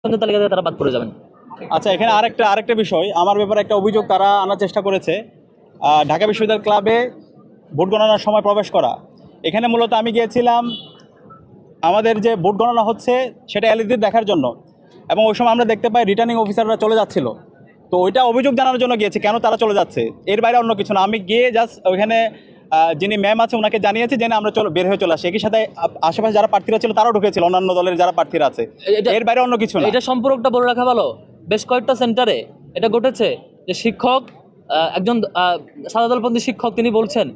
তালিকা থেকে তারা বাদ পড়ে যাবেন। আচ্ছা, এখানে আরেকটা বিষয়, আমার ব্যাপারে একটা অভিযোগ তারা আনার চেষ্টা করেছে। ঢাকা বিশ্ববিদ্যালয় ক্লাবে ভোট গণনার সময় প্রবেশ করা। এখানে মূলত আমি গিয়েছিলাম আমাদের যে ভোট গণনা হচ্ছে সেটা এলইডি দেখার জন্য, এবং ওই সময় আমরা দেখতে পাই রিটার্নিং অফিসাররা চলে যাচ্ছিল। তো ওইটা অভিযোগ জানানোর জন্য গিয়েছি, কেন তারা চলে যাচ্ছে, এর বাইরে অন্য কিছু না। আমি গিয়ে জাস্ট ওইখানে যিনি ম্যাম আছে ওনাকে জানিয়েছি যে আমরা বের হয়ে চলে আসি। একই সাথে আশেপাশে যারা প্রার্থীরা ছিল তারাও ঢুকেছিল, অন্যান্য দলের যারা প্রার্থীরা আছে। এর বাইরে অন্য কিছু না। এটা সম্পর্কটা বলে রাখা ভালো। বেশ কয়েকটা সেন্টারে এটা ঘটেছে যে শিক্ষক, একজন সাদাদলপন্থী শিক্ষক, তিনি বলছেন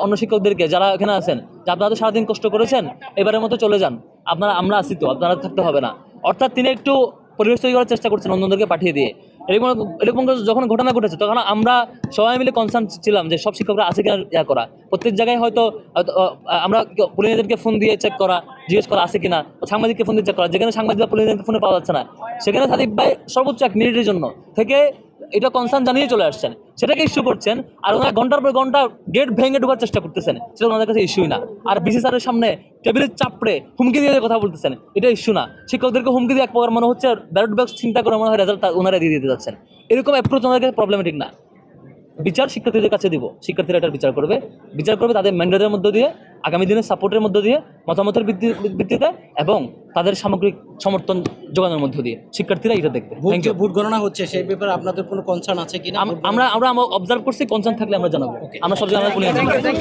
অন্য শিক্ষকদেরকে যারা এখানে আছেন যে আপনারা তো সারাদিন কষ্ট করেছেন, এবারের মতো চলে যান, আমরা আছি তো, আপনারা থাকতে হবে না। অর্থাৎ তিনি একটু পরিবেশ তৈরি করার চেষ্টা করছেন অন্যদেরকে পাঠিয়ে দিয়ে। এরকম যখন ঘটনা ঘটেছে তখন আমরা সবাই মিলে কনসার্ন ছিলাম যে সব শিক্ষকরা আছে কিনা করা। প্রত্যেক জায়গায় হয়তো আমরা পুলিশদেরকে ফোন দিয়ে চেক করা, জিজ্ঞেস করা আছে কিনা, সাংবাদিককে ফোন দিয়ে চেক করা। যেখানে সাংবাদিকরা পুলিশদেরকে ফোনে পাওয়া যাচ্ছে না, সেখানে সাদিক ভাই সর্বোচ্চ 1 মিনিটের জন্য থেকে এটা কনসার্ন জানিয়ে চলে আসছেন, সেটাকে ইস্যু করছেন। আর ওনারা ঘন্টার পর ঘন্টা গেট ভেঙে ঢোকার চেষ্টা করতেছেন, সেটা ওনাদের কাছে ইস্যুই না। আর বিসি স্যারের সামনে টেবিলের চাপড়ে হুমকি দিয়ে কথা বলতেছেন, এটা ইস্যু না। শিক্ষকদেরকে হুমকি দিয়ে এক প্রকার মনে হচ্ছে ব্যালট বক্স চিন্তা করে মনে হয় রেজাল্ট ওনারা দিয়ে দিতে যাচ্ছেন। এরকম অ্যাপ্রোচ ওনাদের কাছে প্রবলেমেটিক না। বিচার শিক্ষার্থীদের কাছে দিব, শিক্ষার্থীরা এটার বিচার করবে তাদের ম্যান্ডেটের মধ্য দিয়ে, আগামী দিনের সাপোর্টের মধ্য দিয়ে, মতামতের ভিত্তিতে এবং তাদের সামগ্রিক সমর্থন যোগানোর মধ্য দিয়ে শিক্ষার্থীরা এটা দেখবে। ভোট গণনা হচ্ছে সেই ব্যাপারে আপনাদের কোনো কনসার্ন আছে কিনা? আমরা অবজার্ভ করছি, কনসার্ন থাকলে আমরা জানাবো। আমরা সব জায়গায়